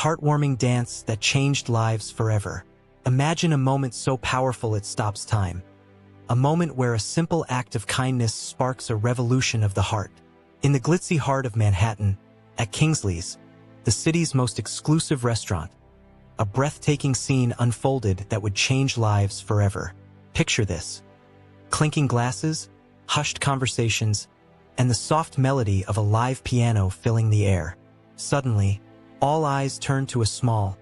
heartwarming dance that changed lives forever. Imagine a moment so powerful it stops time. A moment where a simple act of kindness sparks a revolution of the heart. In the glitzy heart of Manhattan, at Kingsley's, the city's most exclusive restaurant, a breathtaking scene unfolded that would change lives forever. Picture this: clinking glasses, hushed conversations, and the soft melody of a live piano filling the air. Suddenly, all eyes turned to a small,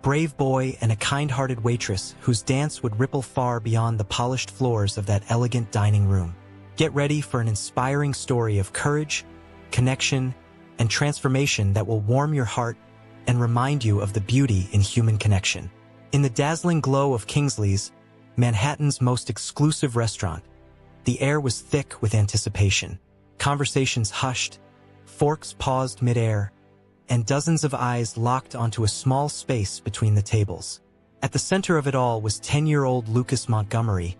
brave boy and a kind-hearted waitress whose dance would ripple far beyond the polished floors of that elegant dining room. Get ready for an inspiring story of courage, connection, and transformation that will warm your heart and remind you of the beauty in human connection. In the dazzling glow of Kingsley's, Manhattan's most exclusive restaurant, the air was thick with anticipation. Conversations hushed, forks paused mid-air, and dozens of eyes locked onto a small space between the tables. At the center of it all was 10-year-old Lucas Montgomery,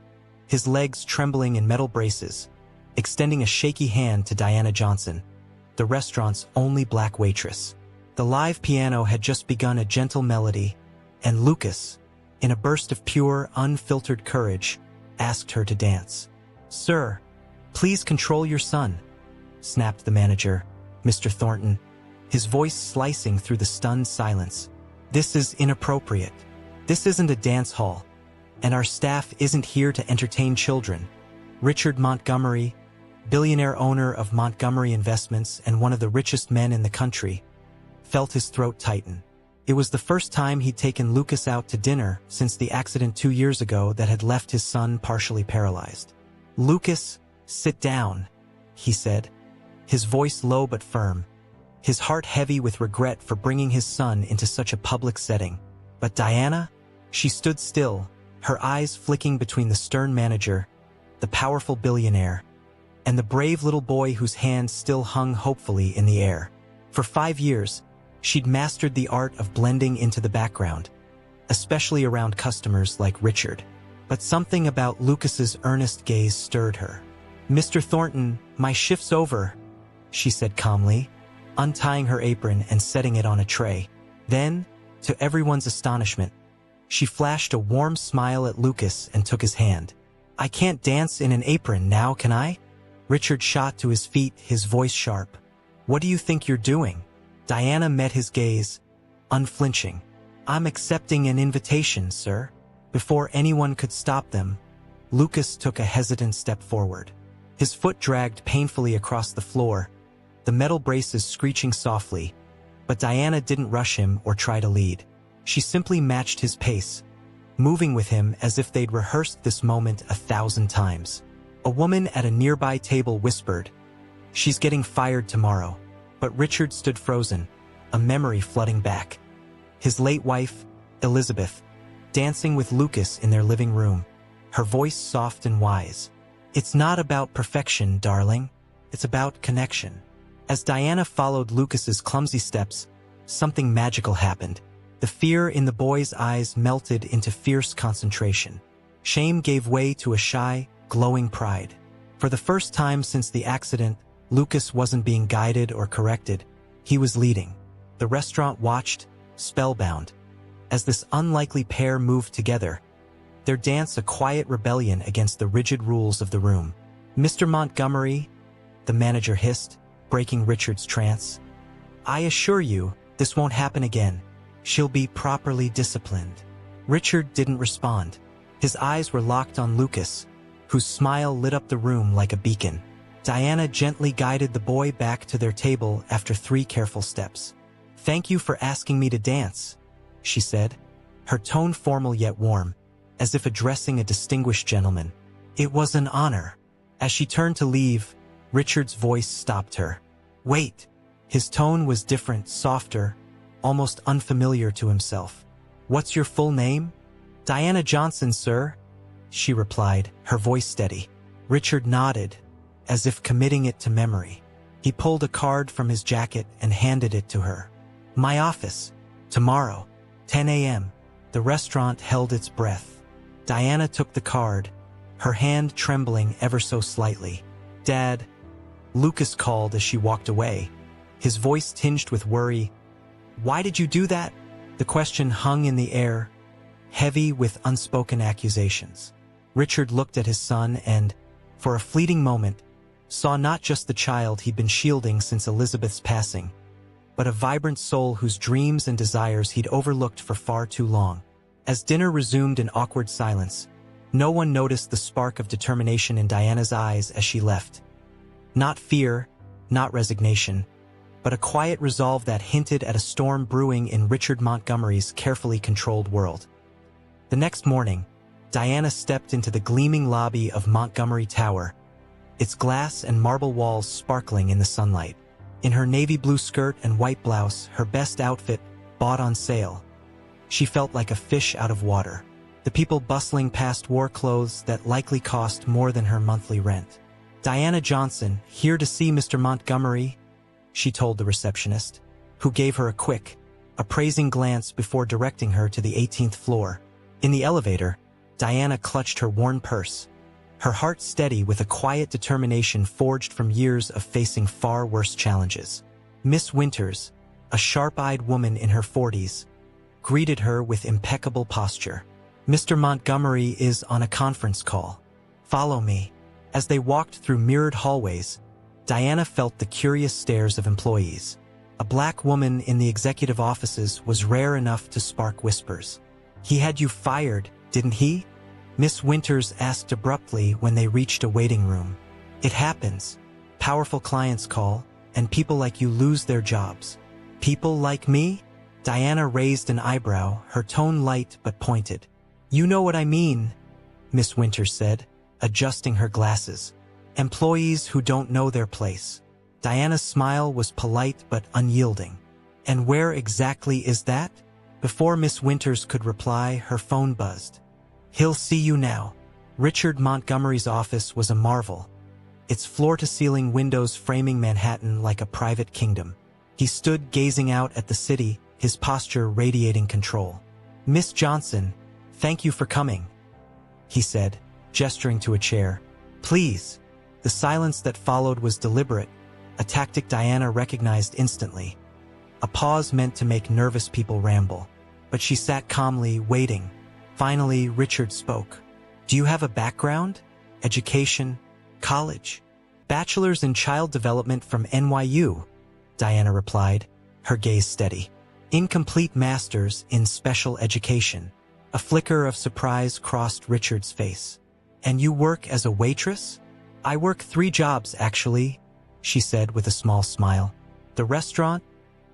his legs trembling in metal braces, extending a shaky hand to Diana Johnson, the restaurant's only black waitress. The live piano had just begun a gentle melody, and Lucas, in a burst of pure, unfiltered courage, asked her to dance. "Sir, please control your son," snapped the manager, Mr. Thornton, his voice slicing through the stunned silence. "This is inappropriate. This isn't a dance hall, and our staff isn't here to entertain children." Richard Montgomery, billionaire owner of Montgomery Investments and one of the richest men in the country, felt his throat tighten. It was the first time he'd taken Lucas out to dinner since the accident 2 years ago that had left his son partially paralyzed. "Lucas, sit down," he said, his voice low but firm, his heart heavy with regret for bringing his son into such a public setting. But Diana? She stood still, her eyes flicking between the stern manager, the powerful billionaire, and the brave little boy whose hand still hung hopefully in the air. For 5 years, she'd mastered the art of blending into the background, especially around customers like Richard. But something about Lucas's earnest gaze stirred her. "Mr. Thornton, my shift's over," she said calmly, untying her apron and setting it on a tray. Then, to everyone's astonishment, she flashed a warm smile at Lucas and took his hand. "I can't dance in an apron now, can I?" Richard shot to his feet, his voice sharp. "What do you think you're doing?" Diana met his gaze, unflinching. "I'm accepting an invitation, sir." Before anyone could stop them, Lucas took a hesitant step forward. His foot dragged painfully across the floor, the metal braces screeching softly, but Diana didn't rush him or try to lead. She simply matched his pace, moving with him as if they'd rehearsed this moment 1,000 times. A woman at a nearby table whispered, "She's getting fired tomorrow." But Richard stood frozen, a memory flooding back. His late wife, Elizabeth, dancing with Lucas in their living room, her voice soft and wise. "It's not about perfection, darling. It's about connection." As Diana followed Lucas's clumsy steps, something magical happened. The fear in the boy's eyes melted into fierce concentration. Shame gave way to a shy, glowing pride. For the first time since the accident, Lucas wasn't being guided or corrected. He was leading. The restaurant watched, spellbound, as this unlikely pair moved together, their dance a quiet rebellion against the rigid rules of the room. "Mr. Montgomery," the manager hissed, breaking Richard's trance, "I assure you, this won't happen again. She'll be properly disciplined." Richard didn't respond. His eyes were locked on Lucas, whose smile lit up the room like a beacon. Diana gently guided the boy back to their table after 3 careful steps. "Thank you for asking me to dance," she said, her tone formal yet warm, as if addressing a distinguished gentleman. "It was an honor." As she turned to leave, Richard's voice stopped her. "Wait." His tone was different, softer, almost unfamiliar to himself. "What's your full name?" "Diana Johnson, sir," she replied, her voice steady. Richard nodded, as if committing it to memory. He pulled a card from his jacket and handed it to her. "My office. Tomorrow, 10 a.m. The restaurant held its breath. Diana took the card, her hand trembling ever so slightly. "Dad," Lucas called as she walked away, his voice tinged with worry, Why did you do that? The question hung in the air, heavy with unspoken accusations. Richard looked at his son and, for a fleeting moment, saw not just the child he'd been shielding since Elizabeth's passing, but a vibrant soul whose dreams and desires he'd overlooked for far too long. As dinner resumed in awkward silence, no one noticed the spark of determination in Diana's eyes as she left. Not fear, not resignation, but a quiet resolve that hinted at a storm brewing in Richard Montgomery's carefully controlled world. The next morning, Diana stepped into the gleaming lobby of Montgomery Tower, its glass and marble walls sparkling in the sunlight. In her navy blue skirt and white blouse, her best outfit, bought on sale, she felt like a fish out of water. The people bustling past wore clothes that likely cost more than her monthly rent. "Diana Johnson, here to see Mr. Montgomery," she told the receptionist, who gave her a quick, appraising glance before directing her to the 18th floor. In the elevator, Diana clutched her worn purse, her heart steady with a quiet determination forged from years of facing far worse challenges. Miss Winters, a sharp-eyed woman in her 40s, greeted her with impeccable posture. "Mr. Montgomery is on a conference call. Follow me." As they walked through mirrored hallways, Diana felt the curious stares of employees. A black woman in the executive offices was rare enough to spark whispers. "He had you fired, didn't he?" Miss Winters asked abruptly when they reached a waiting room. "It happens. Powerful clients call, and people like you lose their jobs." "People like me?" Diana raised an eyebrow, her tone light but pointed. "You know what I mean," Miss Winters said, adjusting her glasses. "Employees who don't know their place." Diana's smile was polite but unyielding. "And where exactly is that?" Before Miss Winters could reply, her phone buzzed. "He'll see you now." Richard Montgomery's office was a marvel, its floor-to-ceiling windows framing Manhattan like a private kingdom. He stood gazing out at the city, his posture radiating control. "Miss Johnson, thank you for coming," he said, gesturing to a chair. "Please." The silence that followed was deliberate, a tactic Diana recognized instantly. A pause meant to make nervous people ramble. But she sat calmly, waiting. Finally, Richard spoke. "Do you have a background? Education? College?" "Bachelor's in Child Development from NYU," Diana replied, her gaze steady. "Incomplete master's in special education." A flicker of surprise crossed Richard's face. "And you work as a waitress?" "I work 3 jobs, actually," she said with a small smile. "The restaurant,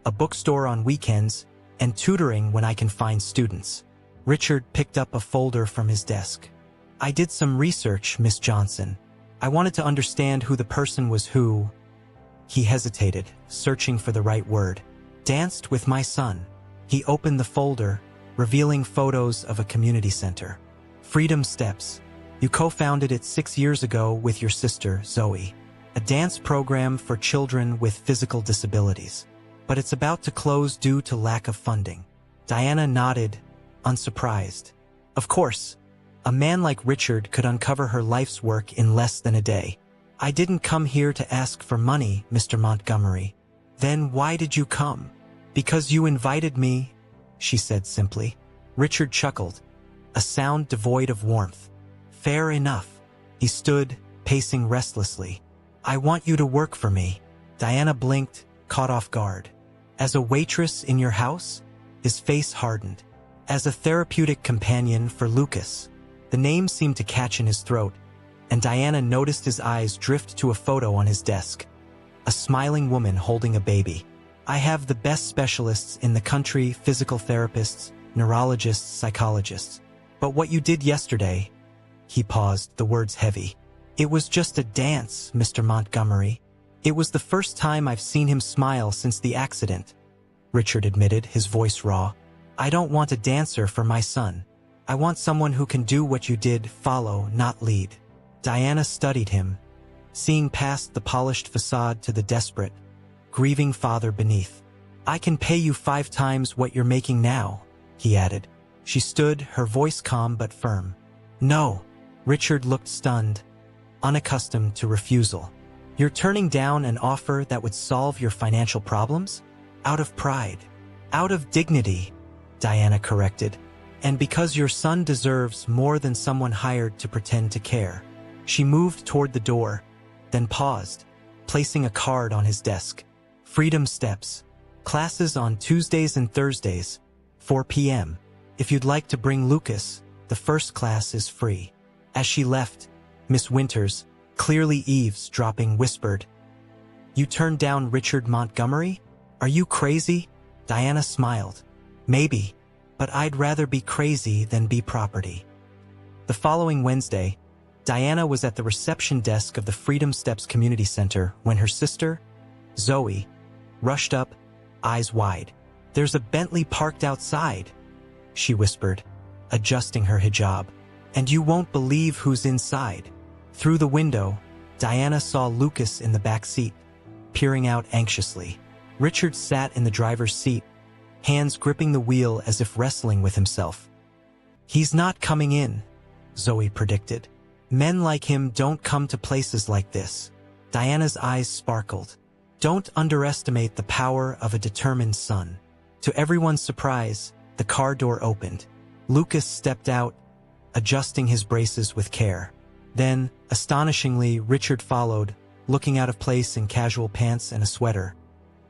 a bookstore on weekends, and tutoring when I can find students." Richard picked up a folder from his desk. "I did some research, Miss Johnson. I wanted to understand who the person was who—" He hesitated, searching for the right word. "Danced with my son." He opened the folder, revealing photos of a community center. "Freedom Steps. You co-founded it 6 years ago with your sister, Zoe. A dance program for children with physical disabilities. But it's about to close due to lack of funding." Diana nodded, unsurprised. Of course, a man like Richard could uncover her life's work in less than a day. "I didn't come here to ask for money, Mr. Montgomery." "Then why did you come?" "Because you invited me," she said simply. Richard chuckled, a sound devoid of warmth. "Fair enough." He stood, pacing restlessly. "I want you to work for me." Diana blinked, caught off guard. "As a waitress in your house?" His face hardened. "As a therapeutic companion for Lucas." The name seemed to catch in his throat, and Diana noticed his eyes drift to a photo on his desk. A smiling woman holding a baby. "I have the best specialists in the country, physical therapists, neurologists, psychologists. But what you did yesterday—" He paused, the words heavy. "It was just a dance, Mr. Montgomery." "It was the first time I've seen him smile since the accident," Richard admitted, his voice raw. "I don't want a dancer for my son. I want someone who can do what you did, follow, not lead." Diana studied him, seeing past the polished facade to the desperate, grieving father beneath. "I can pay you 5 times what you're making now," he added. She stood, her voice calm but firm. "No." Richard looked stunned, unaccustomed to refusal. "You're turning down an offer that would solve your financial problems?" "Out of pride." Out of dignity, Diana corrected. And because your son deserves more than someone hired to pretend to care. She moved toward the door, then paused, placing a card on his desk. Freedom Steps. Classes on Tuesdays and Thursdays, 4 p.m. If you'd like to bring Lucas, the first class is free. As she left, Miss Winters, clearly eavesdropping, whispered, "You turned down Richard Montgomery? Are you crazy?" Diana smiled. "Maybe, but I'd rather be crazy than be property." The following Wednesday, Diana was at the reception desk of the Freedom Steps Community Center when her sister, Zoe, rushed up, eyes wide. "There's a Bentley parked outside," she whispered, adjusting her hijab. "And you won't believe who's inside." Through the window, Diana saw Lucas in the back seat, peering out anxiously. Richard sat in the driver's seat, hands gripping the wheel as if wrestling with himself. "He's not coming in," Zoe predicted. "Men like him don't come to places like this." Diana's eyes sparkled. Don't underestimate the power of a determined son. To everyone's surprise, the car door opened. Lucas stepped out, adjusting his braces with care. Then, astonishingly, Richard followed, looking out of place in casual pants and a sweater.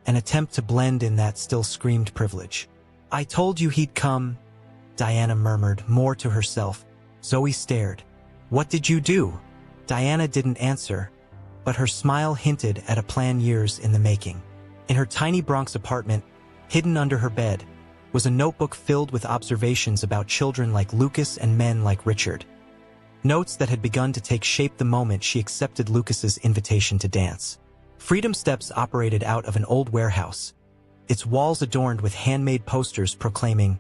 An attempt to blend in that still screamed privilege. "I told you he'd come," Diana murmured, more to herself. Zoe stared. "What did you do?" Diana didn't answer, but her smile hinted at a plan years in the making. In her tiny Bronx apartment, hidden under her bed, was a notebook filled with observations about children like Lucas and men like Richard. Notes that had begun to take shape the moment she accepted Lucas's invitation to dance. Freedom Steps operated out of an old warehouse, its walls adorned with handmade posters proclaiming,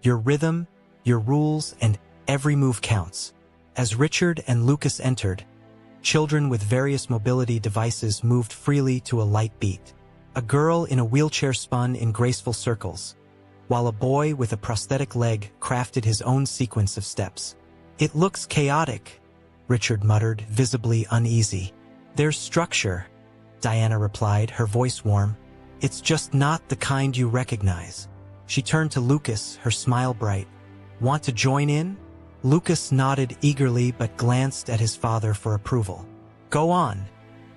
"Your rhythm, your rules, and every move counts." As Richard and Lucas entered, children with various mobility devices moved freely to a light beat. A girl in a wheelchair spun in graceful circles, while a boy with a prosthetic leg crafted his own sequence of steps. "It looks chaotic," Richard muttered, visibly uneasy. "There's structure," Diana replied, her voice warm. "It's just not the kind you recognize." She turned to Lucas, her smile bright. "Want to join in?" Lucas nodded eagerly but glanced at his father for approval. "Go on,"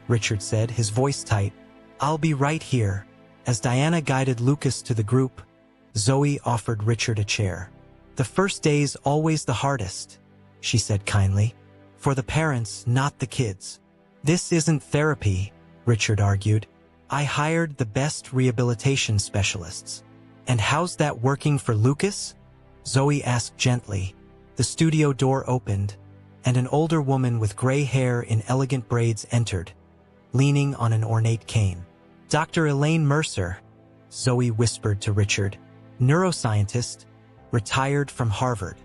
Richard said, his voice tight. "I'll be right here." As Diana guided Lucas to the group, Zoe offered Richard a chair. "The first day's always the hardest," she said kindly. "For the parents, not the kids." "This isn't therapy," Richard argued. "I hired the best rehabilitation specialists." "And how's that working for Lucas?" Zoe asked gently. The studio door opened, and an older woman with gray hair in elegant braids entered, leaning on an ornate cane. "Dr. Elaine Mercer," Zoe whispered to Richard. "Neuroscientist, retired from Harvard."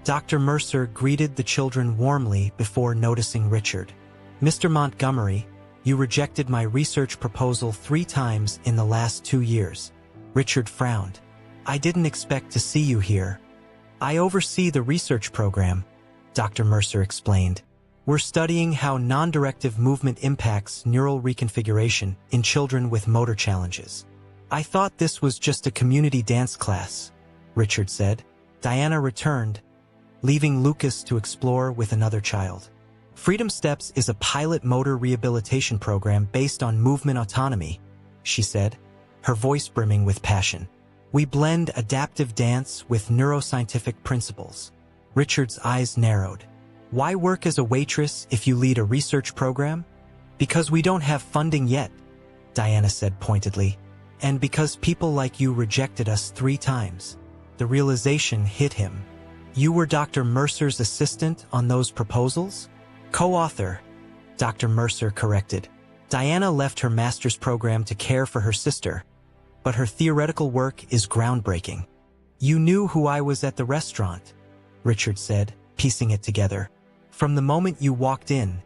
Dr. Mercer greeted the children warmly before noticing Richard. "Mr. Montgomery, you rejected my research proposal 3 times in the last 2 years." Richard frowned. "I didn't expect to see you here." "I oversee the research program," Dr. Mercer explained. "We're studying how non-directive movement impacts neural reconfiguration in children with motor challenges." "I thought this was just a community dance class," Richard said. Diana returned, leaving Lucas to explore with another child. "Freedom Steps is a pilot motor rehabilitation program based on movement autonomy," she said, her voice brimming with passion. "We blend adaptive dance with neuroscientific principles." Richard's eyes narrowed. "Why work as a waitress if you lead a research program?" "Because we don't have funding yet," Diana said pointedly. "And because people like you rejected us 3 times." The realization hit him. "You were Dr. Mercer's assistant on those proposals?" "Co-author," Dr. Mercer corrected. "Diana left her master's program to care for her sister, but her theoretical work is groundbreaking." "You knew who I was at the restaurant," Richard said, piecing it together. "From the moment you walked in,"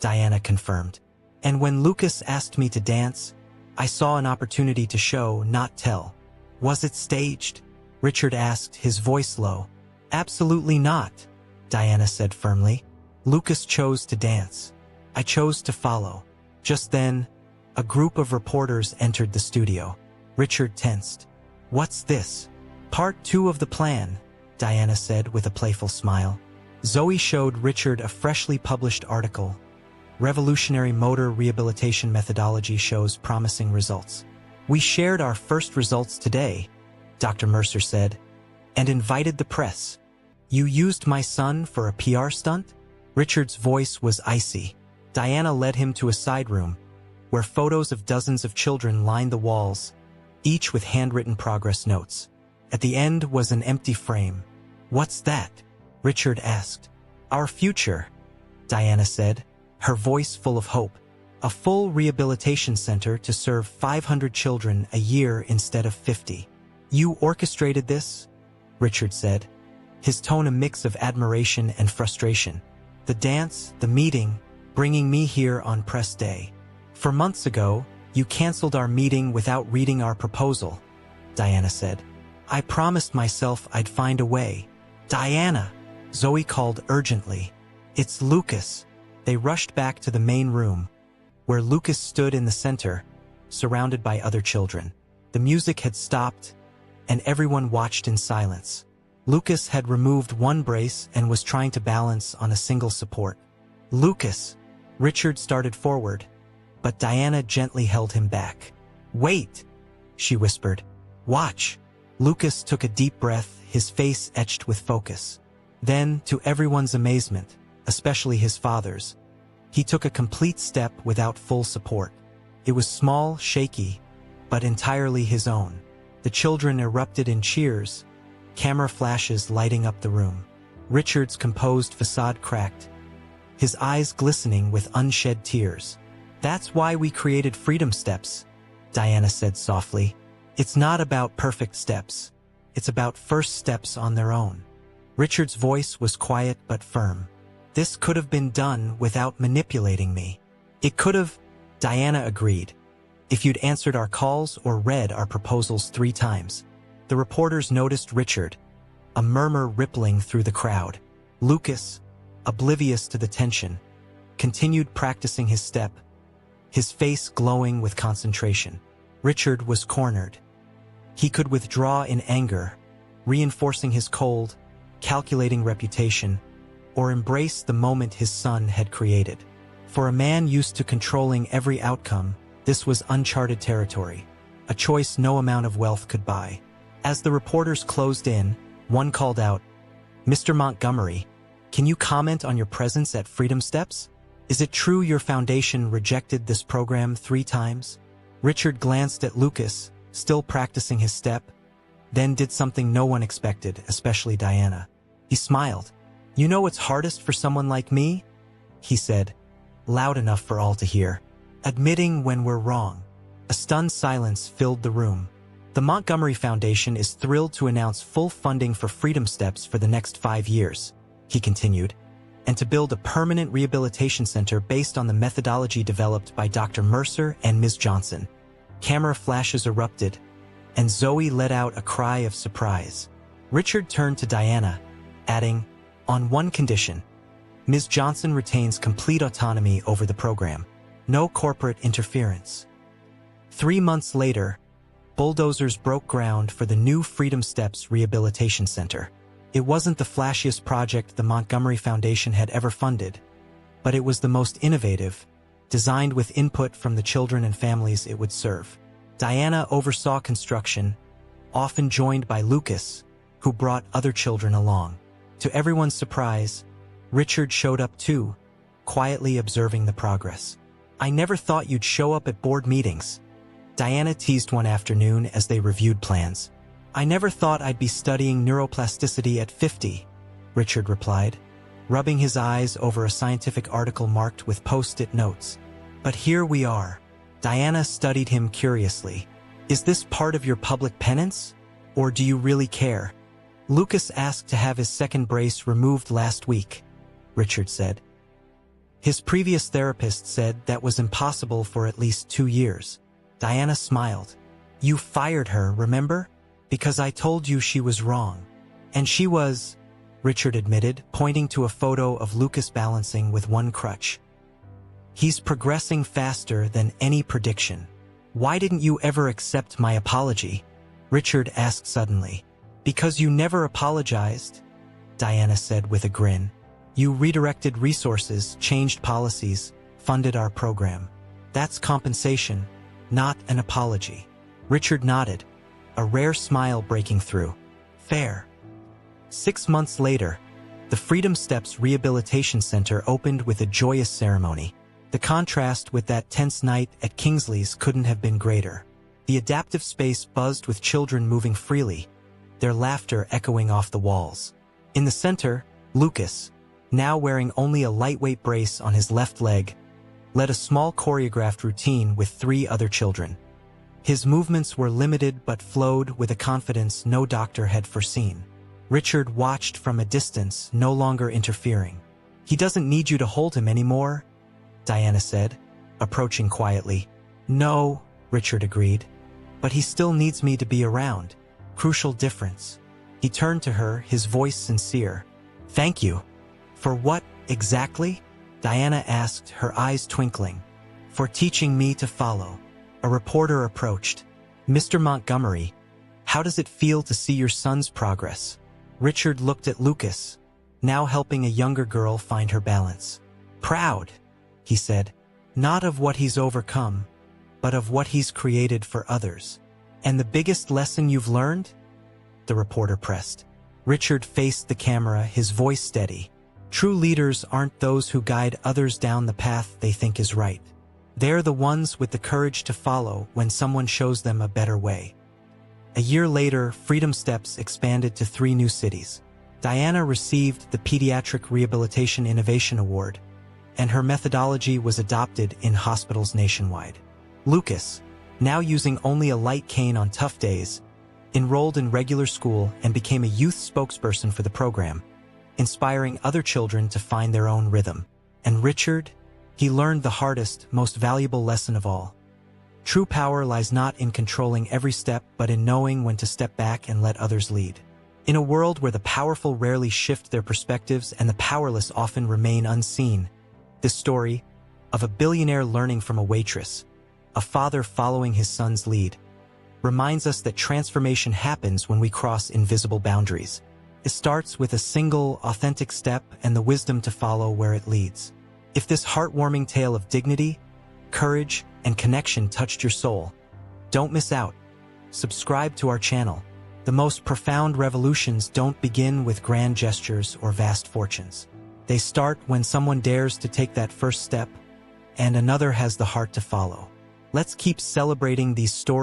Diana confirmed. "And when Lucas asked me to dance, I saw an opportunity to show, not tell." "Was it staged?" Richard asked, his voice low. "Absolutely not," Diana said firmly. "Lucas chose to dance. I chose to follow." Just then, a group of reporters entered the studio. Richard tensed. What's this? Part 2 of the plan, Diana said with a playful smile. Zoe showed Richard a freshly published article. Revolutionary motor rehabilitation methodology shows promising results. We shared our first results today, Dr. Mercer said, and invited the press. You used my son for a PR stunt? Richard's voice was icy. Diana led him to a side room, where photos of dozens of children lined the walls, each with handwritten progress notes. At the end was an empty frame. What's that? Richard asked. Our future, Diana said, her voice full of hope. A full rehabilitation center to serve 500 children a year instead of 50. You orchestrated this? Richard said, his tone a mix of admiration and frustration. The dance, the meeting, bringing me here on press day. 4 months ago, you canceled our meeting without reading our proposal, Diana said. I promised myself I'd find a way. Diana, Zoe called urgently. It's Lucas. They rushed back to the main room, where Lucas stood in the center, surrounded by other children. The music had stopped, and everyone watched in silence. Lucas had removed one brace and was trying to balance on a single support. Lucas, Richard started forward, but Diana gently held him back. Wait, she whispered. Watch. Lucas took a deep breath, his face etched with focus. Then, to everyone's amazement, especially his father's, he took a complete step without full support. It was small, shaky, but entirely his own. The children erupted in cheers, camera flashes lighting up the room. Richard's composed facade cracked, his eyes glistening with unshed tears. That's why we created Freedom Steps, Diana said softly. It's not about perfect steps. It's about first steps on their own. Richard's voice was quiet but firm. This could have been done without manipulating me. It could have, Diana agreed, if you'd answered our calls or read our proposals 3 times. The reporters noticed Richard, a murmur rippling through the crowd. Lucas, oblivious to the tension, continued practicing his step, his face glowing with concentration. Richard was cornered. He could withdraw in anger, reinforcing his cold, calculating reputation, or embrace the moment his son had created. For a man used to controlling every outcome, this was uncharted territory, a choice no amount of wealth could buy. As the reporters closed in, one called out, Mr. Montgomery, can you comment on your presence at Freedom Steps? Is it true your foundation rejected this program 3 times? Richard glanced at Lucas, still practicing his step, then did something no one expected, especially Diana. He smiled. You know what's hardest for someone like me? He said, loud enough for all to hear. Admitting when we're wrong. A stunned silence filled the room. The Montgomery Foundation is thrilled to announce full funding for Freedom Steps for the next 5 years, he continued, and to build a permanent rehabilitation center based on the methodology developed by Dr. Mercer and Ms. Johnson. Camera flashes erupted, and Zoe let out a cry of surprise. Richard turned to Diana, adding, on one condition. Ms. Johnson retains complete autonomy over the program. No corporate interference. 3 months later, bulldozers broke ground for the new Freedom Steps Rehabilitation Center. It wasn't the flashiest project the Montgomery Foundation had ever funded, but it was the most innovative, designed with input from the children and families it would serve. Diana oversaw construction, often joined by Lucas, who brought other children along. To everyone's surprise, Richard showed up too, quietly observing the progress. I never thought you'd show up at board meetings, Diana teased one afternoon as they reviewed plans. I never thought I'd be studying neuroplasticity at 50, Richard replied, rubbing his eyes over a scientific article marked with post-it notes. But here we are. Diana studied him curiously. Is this part of your public penance? Or do you really care? Lucas asked to have his second brace removed last week, Richard said. His previous therapist said that was impossible for at least 2 years. Diana smiled. You fired her, remember? Because I told you she was wrong. And she was, Richard admitted, pointing to a photo of Lucas balancing with one crutch. He's progressing faster than any prediction. Why didn't you ever accept my apology? Richard asked suddenly. Because you never apologized, Diana said with a grin. You redirected resources, changed policies, funded our program. That's compensation, not an apology. Richard nodded, a rare smile breaking through. Fair. 6 months later, the Freedom Steps Rehabilitation Center opened with a joyous ceremony. The contrast with that tense night at Kingsley's couldn't have been greater. The adaptive space buzzed with children moving freely, their laughter echoing off the walls. In the center, Lucas, now wearing only a lightweight brace on his left leg, led a small choreographed routine with 3 other children. His movements were limited but flowed with a confidence no doctor had foreseen. Richard watched from a distance, no longer interfering. He doesn't need you to hold him anymore, Diana said, approaching quietly. No, Richard agreed. But he still needs me to be around. Crucial difference. He turned to her, his voice sincere. Thank you. For what, exactly? Diana asked, her eyes twinkling. For teaching me to follow. A reporter approached. Mr. Montgomery, how does it feel to see your son's progress? Richard looked at Lucas, now helping a younger girl find her balance. Proud, he said, not of what he's overcome, but of what he's created for others. And the biggest lesson you've learned? The reporter pressed. Richard faced the camera, his voice steady. True leaders aren't those who guide others down the path they think is right. They're the ones with the courage to follow when someone shows them a better way. A year later, Freedom Steps expanded to 3 new cities. Diana received the Pediatric Rehabilitation Innovation Award, and her methodology was adopted in hospitals nationwide. Lucas, now using only a light cane on tough days, enrolled in regular school and became a youth spokesperson for the program, inspiring other children to find their own rhythm. And Richard, he learned the hardest, most valuable lesson of all. True power lies not in controlling every step, but in knowing when to step back and let others lead. In a world where the powerful rarely shift their perspectives and the powerless often remain unseen, this story, of a billionaire learning from a waitress, a father following his son's lead, reminds us that transformation happens when we cross invisible boundaries. It starts with a single, authentic step and the wisdom to follow where it leads. If this heartwarming tale of dignity, courage, and connection touched your soul, don't miss out. Subscribe to our channel. The most profound revolutions don't begin with grand gestures or vast fortunes. They start when someone dares to take that first step, and another has the heart to follow. Let's keep celebrating these stories.